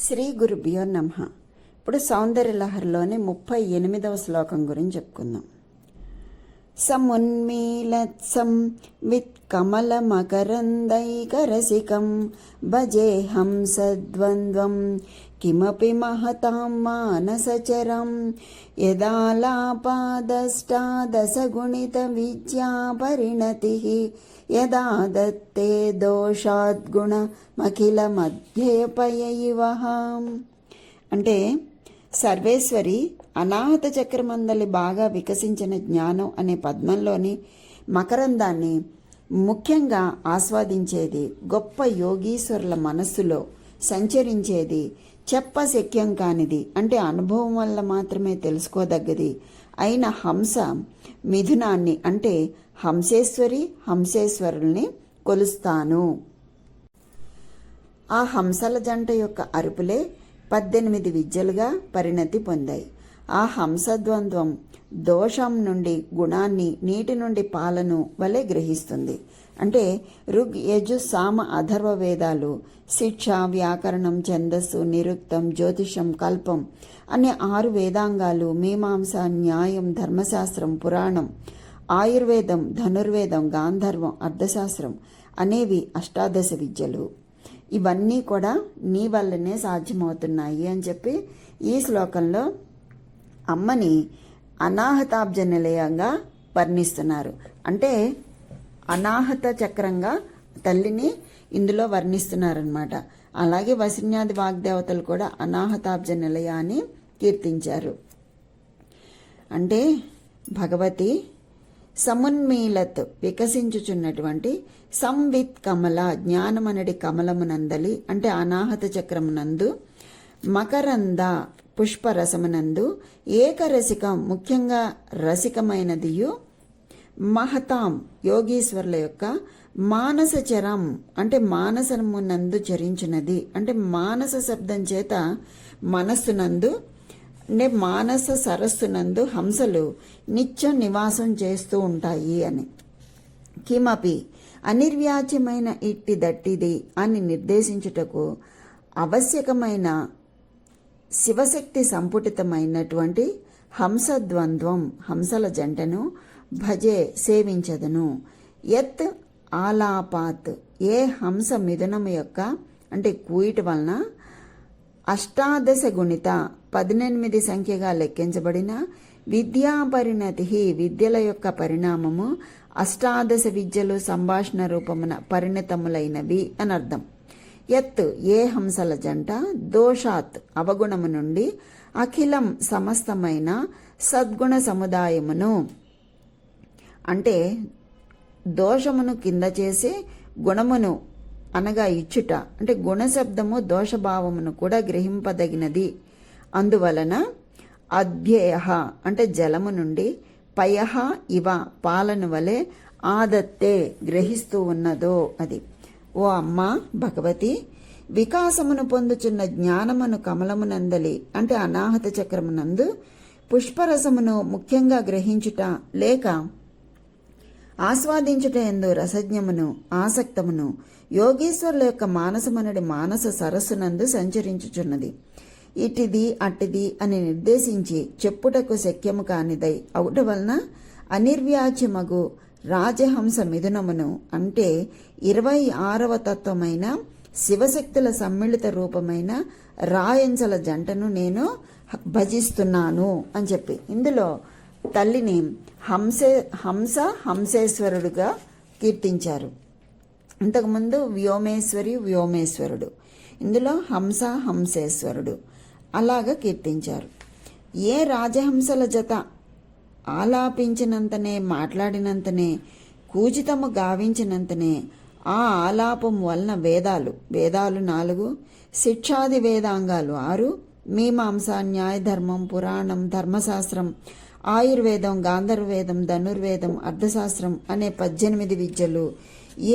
శ్రీ గురుభ్యో నమః. ఇప్పుడు సౌందర్యలహరిలోని 38వ శ్లోకం గురించి చెప్పుకుందాం. సమున్మీలత్సం విత్కమలమకరందైకరసికం భజేహం సద్వంద్వం కిమపి మహతాం మానసచరం యదాలాపాదష్టాదశగుణిత విద్యా పరిణతిః యదా దత్తే దోషాద్గుణమఖిలమధ్యేపయైవః. అంటే సర్వేశ్వరి అనాహత చక్రమందలి బాగా వికసించిన జ్ఞానం అనే పద్మంలోని మకరందాన్ని ముఖ్యంగా ఆస్వాదించేది, గొప్ప యోగీశ్వరుల మనస్సులో సంచరించేది, చెప్పశక్యం కానిది అంటే అనుభవం వల్ల మాత్రమే తెలుసుకోదగ్గది అయిన హంస మిథునాన్ని అంటే హంసేశ్వరుల్ని కొలుస్తాను. ఆ హంసల జంట యొక్క అరుపులే 18 విద్యలుగా పరిణతి పొందాయి. ఆ హంసద్వంద్వం దోషం నుండి గుణాన్ని, నీటి నుండి పాలను వలె గ్రహిస్తుంది. అంటే ఋగ్, యజు, సామ, అథర్వ వేదాలు శిక్ష, వ్యాకరణం, ఛందస్సు, నిరుక్తం, జ్యోతిషం, కల్పం అనే 6 వేదాంగాలు, మీమాంస, న్యాయం, ధర్మశాస్త్రం, పురాణం, ఆయుర్వేదం, ధనుర్వేదం, గాంధర్వం, అర్థశాస్త్రం అనేవి అష్టాదశ విద్యలు. ఇవన్నీ కూడా నీ వల్లనే సాధ్యమవుతున్నాయి అని చెప్పి ఈ శ్లోకంలో అమ్మని అనాహతాబ్జ నిలయంగా వర్ణిస్తున్నారు. అంటే అనాహత చక్రంగా తల్లిని ఇందులో వర్ణిస్తున్నారనమాట. అలాగే వసిన్యాది వాగ్దేవతలు కూడా అనాహతాబ్జ నిలయ అని కీర్తించారు. అంటే భగవతి సమున్మీలత్ వికసించుచున్నటువంటి సంవిత్ కమల జ్ఞానమనడి కమలమునందలి అంటే అనాహత చక్రమునందు, మకరంద పుష్పరసమునందు, ఏకరసికం ముఖ్యంగా రసికమైనదియు, మహతాం యోగీశ్వరుల యొక్క మానసచరం అంటే మానసమునందు చరించినది అంటే మానస శబ్దం చేత మనస్సునందు అంటే మానస సరస్సునందు హంసలు నిత్యం నివాసం చేస్తూ ఉంటాయి అని. కిమపి అనిర్వ్యాజ్యమైన ఇట్టి దట్టిది అని నిర్దేశించుటకు ఆవశ్యకమైన శివశక్తి సంపుటితమైనటువంటి హంసద్వంద్వం హంసల జంటను భజే సేవించదను. యత్ ఆలాపాత్ ఏ హంస మిథునము యొక్క అంటే కూయిట వలన అష్టాదశ గుణిత 18 సంఖ్యగా లెక్కించబడిన విద్యా పరిణతి విద్యల యొక్క పరిణామము అష్టాదశ విద్యలు సంభాషణ రూపమున పరిణతములైనవి అని అర్థం. యత్ ఏ హంసల జంట దోషాత్ అవగుణము నుండి అఖిలం సమస్తమైన సద్గుణ సముదాయమును అంటే దోషమును కింద చేసి గుణమును అనగా ఇచ్చుట అంటే గుణశబ్దము దోషభావమును కూడా గ్రహింపదగినది. అందువలన అధ్యేయ అంటే జలము నుండి పయః ఇవ పాలను వలె ఆదత్తే గ్రహిస్తూ ఉన్నదో అది. ఓ అమ్మ భగవతి, వికాసమును పొందుచున్న జ్ఞానమును కమలమునందలి అంటే అనాహత చక్రమునందు పుష్పరసమును ముఖ్యంగా గ్రహించుట లేక ఆస్వాదించుట ఎందు రసజ్ఞమును ఆసక్తమును యోగేశ్వరుల యొక్క మానసమనడి మానస సరస్సునందు సంచరించుచున్నది. ఇటిది అట్టిది అని నిర్దేశించి చెప్పుటకు శక్యము కానిదై అవుట వలన అనిర్వ్యాజ్యమగు రాజహంస మిథునమును అంటే 26వ తత్వమైన శివశక్తుల సమ్మిళిత రూపమైన రాయంచల జంటను నేను భజిస్తున్నాను అని చెప్పి ఇందులో తల్లిని హంసేశ్వరుడుగా కీర్తించారు. ఇంతకుముందు వ్యోమేశ్వరుడు, ఇందులో హంసేశ్వరుడు అలాగా కీర్తించారు. ఏ రాజహంసల జత ఆలాపించినంతనే మాట్లాడినంతనే కూజితము గావించినంతనే ఆ ఆలాపం వలన వేదాలు 4, శిక్షాది వేదాంగాలు 6, మీమాంస, న్యాయధర్మం, పురాణం, ధర్మశాస్త్రం, ఆయుర్వేదం, గాంధర్వేదం, ధనుర్వేదం, అర్థశాస్త్రం అనే 18 విద్యలు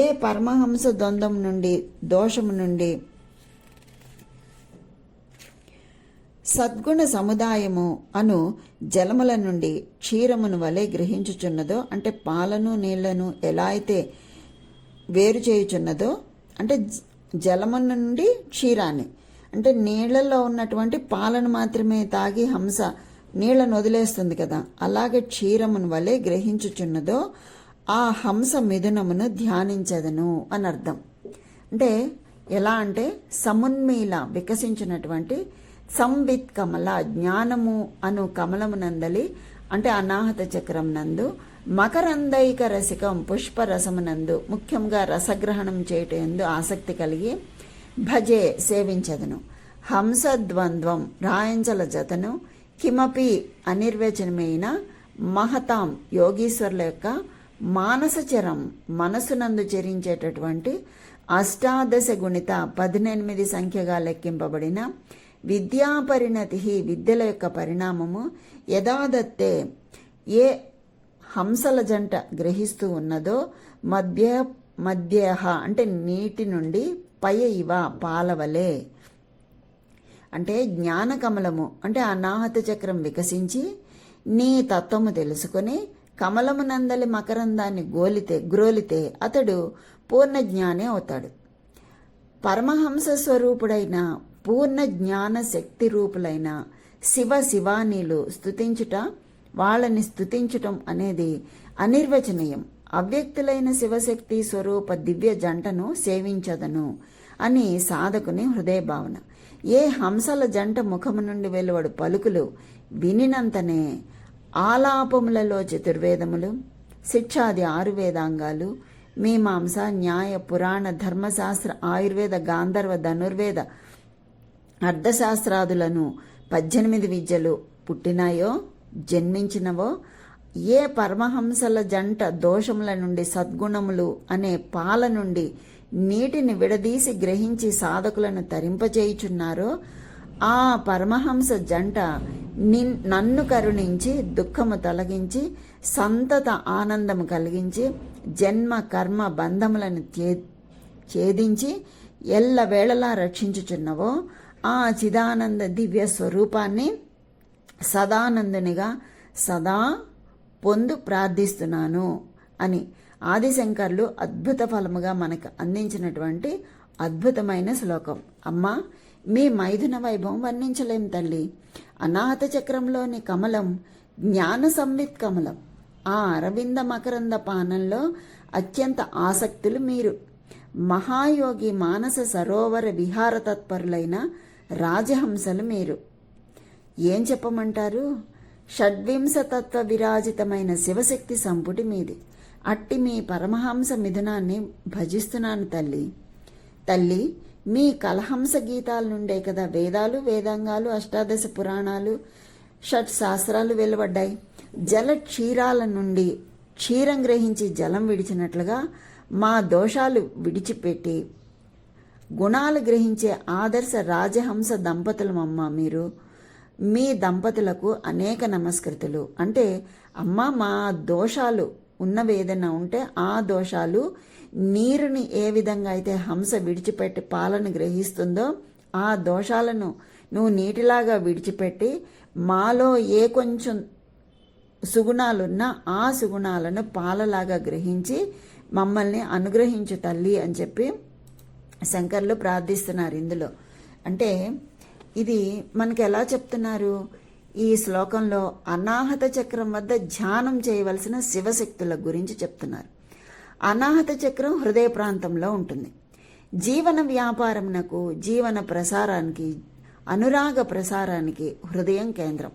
ఏ పరమహంస ద్వంద్వం నుండి దోషము నుండి సద్గుణ సముదాయము అను జలముల నుండి క్షీరమును వలె గ్రహించుచున్నదో అంటే పాలను నీళ్లను ఎలా అయితే వేరు చేయుచున్నదో అంటే జలము నుండి క్షీరాన్ని అంటే నీళ్లలో ఉన్నటువంటి పాలను మాత్రమే తాగి హంస నీళ్లను వదిలేస్తుంది కదా, అలాగే క్షీరమును వలె గ్రహించుచున్నదో ఆ హంస మిథునమును ధ్యానించదను అని అర్థం. అంటే ఎలా అంటే సమున్మీల వికసించినటువంటి సంవిత్ కమల జ్ఞానము అను కమలమునందలి అంటే అనాహత చక్రం నందు మకరందైక రసికం పుష్పరసమునందు ముఖ్యంగా రసగ్రహణం చేయటందు ఆసక్తి కలిగి భజే సేవించదను. హంసద్వంద్వం రాయంచల జతను కిమపి అనిర్వచనమైన మహతాం యోగీశ్వరుల యొక్క మానసచరం మనసునందు చరించేటటువంటి అష్టాదశ గుణిత 18 సంఖ్యగా లెక్కింపబడిన విద్యాపరిణతి విద్యల యొక్క పరిణామము యథాదత్తే ఏ హంసల జంట గ్రహిస్తూ ఉన్నదో మధ్య అంటే నీటి నుండి పయ ఇవ పాలవలే. అంటే జ్ఞానకమలము అంటే అనాహత చక్రం వికసించి నీ తత్వము తెలుసుకొని కమలమునందలి మకరందాన్ని గ్రోలితే అతడు పూర్ణ జ్ఞానే అవుతాడు. పరమహంస స్వరూపుడైన పూర్ణ జ్ఞాన శక్తి రూపులైన శివానీలు స్తుతించుట, వాళ్ళని స్తుతించటం అనేది అనిర్వచనీయం. అవ్యక్తులైన శివశక్తి స్వరూప దివ్య జంటను సేవించదను అని సాధకుని హృదయ భావన. ఏ హంసల జంట ముఖము నుండి వెలువడు పలుకులు వినినంతనే ఆలాపములలో చతుర్వేదములు, శిక్షాది 6 వేదాంగాలు, మీమాంస న్యాయ పురాణ ధర్మశాస్త్ర ఆయుర్వేద గాంధర్వ ధనుర్వేద అర్థశాస్త్రాదులను 18 విద్యలు పుట్టినాయో జన్మించినవో, ఏ పరమహంసల జంట దోషముల నుండి సద్గుణములు అనే పాల నుండి నీటిని విడదీసి గ్రహించి సాధకులను తరింపచేయుచున్నారో ఆ పరమహంస జంట నన్ను కరుణించి దుఃఖము తొలగించి సంతత ఆనందము కలిగించి జన్మ కర్మ బంధములను ఛేదించి ఎల్లవేళలా రక్షించుచున్నవో ఆ చిదానంద దివ్య స్వరూపాన్ని సదానందునిగా సదా పొందు ప్రార్థిస్తున్నాను అని ఆదిశంకర్లు అద్భుత ఫలముగా మనకు అందించినటువంటి అద్భుతమైన శ్లోకం. అమ్మా, మీ మైథున వైభవం వర్ణించలేం తల్లి. అనాహత చక్రంలోని కమలం జ్ఞాన సంవిత్ కమలం. ఆ అరవింద మకరంద పానంలో అత్యంత ఆసక్తులు మీరు. మహాయోగి మానస సరోవర విహార తత్పరులైన రాజహంసలు మీరు. ఏం చెప్పమంటారు? షడ్వింశ తత్వ విరాజితమైన శివశక్తి సంపుటి మీది. అట్టి మీ పరమహంస మిథునాన్ని భజిస్తున్నాను తల్లి. మీ కలహంస గీతాల నుండే కదా వేదాలు, వేదాంగాలు, అష్టాదశ పురాణాలు, షట్ శాస్త్రాలు వెలువడ్డాయి. జల క్షీరాల నుండి క్షీరం గ్రహించి జలం విడిచినట్లుగా మా దోషాలు విడిచిపెట్టి గుణాలు గ్రహించే ఆదర్శ రాజహంస దంపతులమమ్మ మీరు. మీ దంపతులకు అనేక నమస్కృతులు. అంటే అమ్మ, మా దోషాలు ఉన్నవేదైనా ఉంటే ఆ దోషాలు నీరుని ఏ విధంగా అయితే హంస విడిచిపెట్టి పాలను గ్రహిస్తుందో ఆ దోషాలను నువ్వు నీటిలాగా విడిచిపెట్టి మాలో ఏ కొంచెం సుగుణాలున్నా ఆ సుగుణాలను పాలలాగా గ్రహించి మమ్మల్ని అనుగ్రహించు తల్లి అని చెప్పి శంకర్లు ప్రార్థిస్తున్నారు ఇందులో. అంటే ఇది మనకి ఎలా చెప్తున్నారు? ఈ శ్లోకంలో అనాహత చక్రం వద్ద ధ్యానం చేయవలసిన శివశక్తుల గురించి చెప్తున్నారు. అనాహత చక్రం హృదయ ప్రాంతంలో ఉంటుంది. జీవన వ్యాపారంనకు, జీవన ప్రసారానికి, అనురాగ ప్రసారానికి హృదయం కేంద్రం.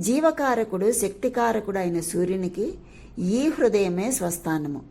జీవకారకుడు, శక్తికారకుడు అయిన సూర్యునికి ఈ హృదయమే స్వస్థానము.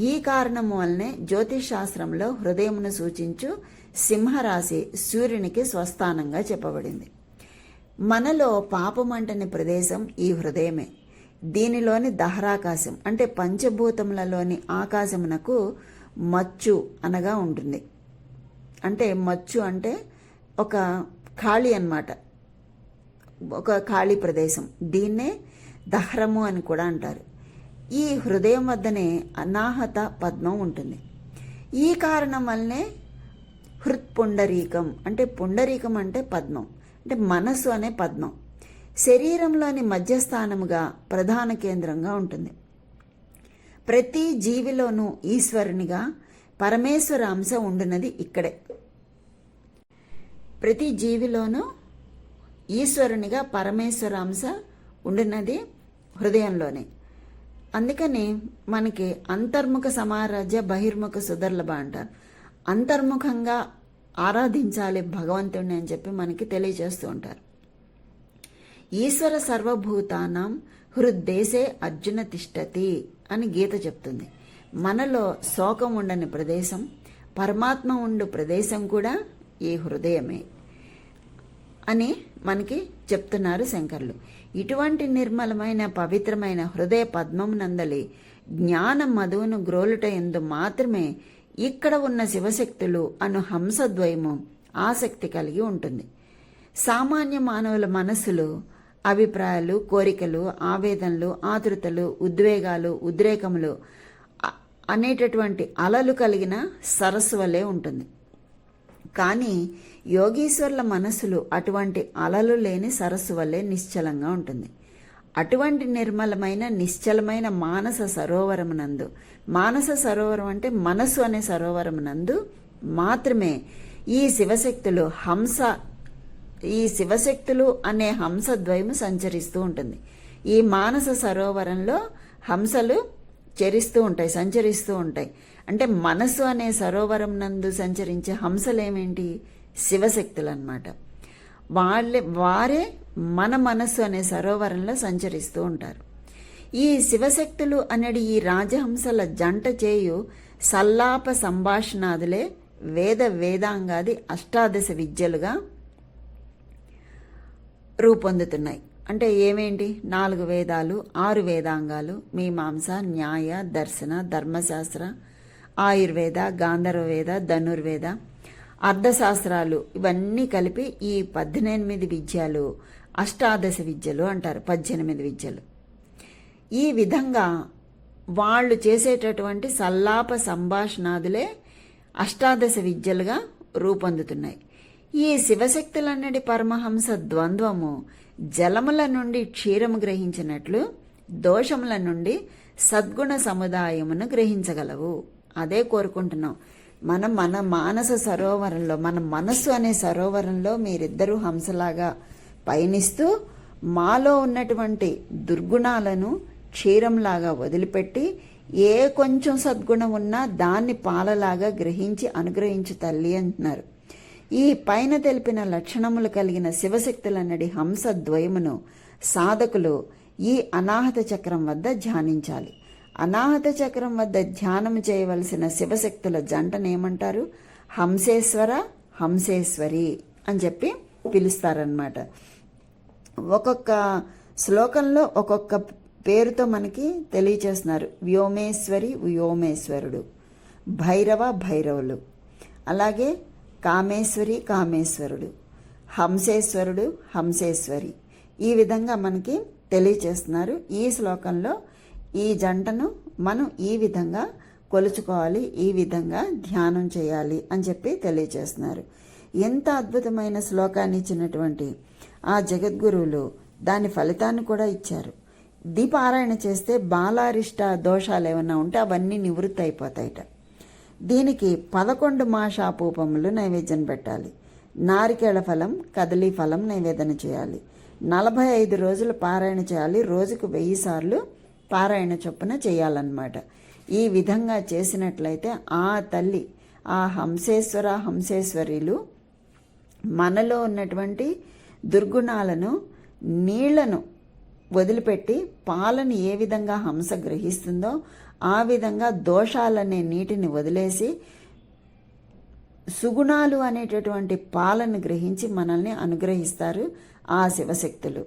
ఈ కారణము వల్లనే జ్యోతిష్ శాస్త్రంలో హృదయమును సూచించు సింహరాశి సూర్యునికి స్వస్థానంగా చెప్పబడింది. మనలో పాపమంటని ప్రదేశం ఈ హృదయమే. దీనిలోని దహరాకాశం అంటే పంచభూతములలోని ఆకాశమునకు మచ్చు అనగా ఉంటుంది. అంటే మచ్చు అంటే ఒక ఖాళీ అన్నమాట, ఒక ఖాళీ ప్రదేశం. దీన్నే దహ్రము అని కూడా అంటారు. ఈ హృదయం వద్దనే అనాహత పద్మం ఉంటుంది. ఈ కారణం వల్లనే హృత్పుండరీకం అంటే పుండరీకం అంటే పద్మం, అంటే మనస్సు అనే పద్మం శరీరంలోని మధ్యస్థానముగా ప్రధాన కేంద్రంగా ఉంటుంది. ప్రతి జీవిలోనూ ఈశ్వరునిగా పరమేశ్వర అంశ ఉండున్నది ఇక్కడే. ప్రతి జీవిలోనూ ఈశ్వరునిగా పరమేశ్వర అంశ ఉండినది హృదయంలోనే. అందుకని మనకి అంతర్ముఖ సమారాజ్య బహిర్ముఖ సుదర్లభ అంటారు. అంతర్ముఖంగా ఆరాధించాలి భగవంతుడిని అని చెప్పి మనకి తెలియజేస్తూ ఉంటారు. ఈశ్వర సర్వభూతానాం హృద్దేశే అర్జున తిష్టతి అని గీత చెప్తుంది. మనలో శోకం ఉండని ప్రదేశం, పరమాత్మ ఉండు ప్రదేశం కూడా ఈ హృదయమే అని మనకి చెప్తున్నారు శంకర్లు. ఇటువంటి నిర్మలమైన పవిత్రమైన హృదయ పద్మం నందలి జ్ఞాన మధువును గ్రోలుట ఎందు మాత్రమే ఇక్కడ ఉన్న శివశక్తులు అను హంసద్వయము ఆసక్తి కలిగి ఉంటుంది. సామాన్య మానవుల మనస్సులు, అభిప్రాయాలు, కోరికలు, ఆవేదనలు, ఆతృతలు, ఉద్వేగాలు, ఉద్రేకములు అనేటటువంటి అలలు కలిగిన సరస్సు వలె ఉంటుంది. కానీ యోగీశ్వరుల మనస్సులు అటువంటి అలలు లేని సరస్సు వల్లే నిశ్చలంగా ఉంటుంది. అటువంటి నిర్మలమైన నిశ్చలమైన మానస సరోవరమునందు, మానస సరోవరం అంటే మనస్సు అనే సరోవరమునందు మాత్రమే ఈ శివశక్తులు అనే హంసద్వయము సంచరిస్తూ ఉంటుంది. ఈ మానస సరోవరంలో హంసలు సంచరిస్తూ ఉంటాయి. అంటే మనస్సు అనే సరోవరం నందు సంచరించే హంసలేమేంటి? శివశక్తులు అన్నమాట. వారే మన మనస్సు అనే సరోవరంలో సంచరిస్తూ ఉంటారు. ఈ శివశక్తులు అనేది ఈ రాజహంసల జంట చేయు సల్లాప సంభాషణాదులే వేదాంగాది అష్టాదశ విద్యలుగా రూపొందుతున్నాయి. అంటే ఏమేంటి? 4 వేదాలు, 6 వేదాంగాలు, మీమాంస, న్యాయ, దర్శన, ధర్మశాస్త్ర, ఆయుర్వేద, గాంధర్వవేద, ధనుర్వేద, అర్థశాస్త్రాలు ఇవన్నీ కలిపి ఈ 18 విద్యలు అష్టాదశ విద్యలు అంటారు. 18 విద్యలు. ఈ విధంగా వాళ్ళు చేసేటటువంటి సల్లాప సంభాషణాదులే అష్టాదశ విద్యలుగా రూపొందుతున్నాయి. ఈ శివశక్తులన్నది పరమహంస ద్వంద్వము జలముల నుండి క్షీరము గ్రహించినట్లు దోషముల నుండి సద్గుణ సముదాయమును గ్రహించగలవు. అదే కోరుకుంటున్నాం. మన మానస సరోవరంలో, మన మనస్సు అనే సరోవరంలో మీరిద్దరూ హంసలాగా పయనిస్తూ మాలో ఉన్నటువంటి దుర్గుణాలను క్షీరంలాగా వదిలిపెట్టి ఏ కొంచెం సద్గుణం ఉన్నా దాన్ని పాలలాగా గ్రహించి అనుగ్రహించు తల్లి అంటున్నారు. ఈ పైన తెలిపిన లక్షణములు కలిగిన శివశక్తులన్నది హంస ద్వయమును సాధకులు ఈ అనాహత చక్రం వద్ద ధ్యానించాలి. అనాహత చక్రం వద్ద ధ్యానం చేయవలసిన శివశక్తుల జంటనేమంటారు? హంసేశ్వర, హంసేశ్వరి అని చెప్పి పిలుస్తారనమాట. ఒక్కొక్క శ్లోకంలో ఒక్కొక్క పేరుతో మనకి తెలియచేస్తున్నారు. వ్యోమేశ్వరి, వ్యోమేశ్వరుడు, భైరవ, భైరవులు, అలాగే కామేశ్వరి, కామేశ్వరుడు, హంసేశ్వరుడు, హంసేశ్వరి. ఈ విధంగా మనకి తెలియచేస్తున్నారు. ఈ శ్లోకంలో ఈ జంటను మనం ఈ విధంగా కొలుచుకోవాలి, ఈ విధంగా ధ్యానం చేయాలి అని చెప్పి తెలియచేస్తున్నారు. ఎంత అద్భుతమైన శ్లోకాన్ని ఇచ్చినటువంటి ఆ జగద్గురువులు దాని ఫలితాన్ని కూడా ఇచ్చారు. దీపారాయణ చేస్తే బాలారిష్ట దోషాలు ఏమైనా ఉంటే అవన్నీ నివృత్తి అయిపోతాయిట. దీనికి 11 మాషాపూపములు నైవేద్యం పెట్టాలి. నారికేళ ఫలం, కదలీ ఫలం నైవేదన చేయాలి. 45 రోజులు పారాయణ చేయాలి. రోజుకు 1000 సార్లు పారాయణ చొప్పున చేయాలన్నమాట. ఈ విధంగా చేసినట్లయితే ఆ తల్లి, ఆ హంసేశ్వర, హంసేశ్వరీలు మనలో ఉన్నటువంటి దుర్గుణాలను, నీళ్లను వదిలిపెట్టి పాలను ఏ విధంగా హంస గ్రహిస్తుందో ఆ విధంగా దోషాలనే నీటిని వదిలేసి సుగుణాలు అనేటటువంటి పాలను గ్రహించి మనల్ని అనుగ్రహిస్తారు ఆ శివశక్తులు.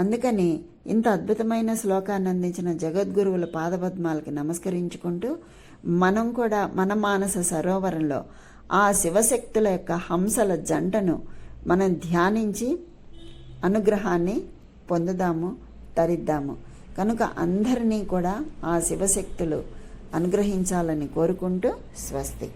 అందుకని ఇంత అద్భుతమైన శ్లోకాన్ని అందించిన జగద్గురువుల పాదపద్మాలకి నమస్కరించుకుంటూ మనం కూడా మన మానస సరోవరంలో ఆ శివశక్తుల యొక్క హంసల జంటను మనం ధ్యానించి అనుగ్రహాన్ని పొందుదాము, తరిద్దాము. కనుక అందరినీ కూడా ఆ శివశక్తులు అనుగ్రహించాలని కోరుకుంటూ స్వస్తి.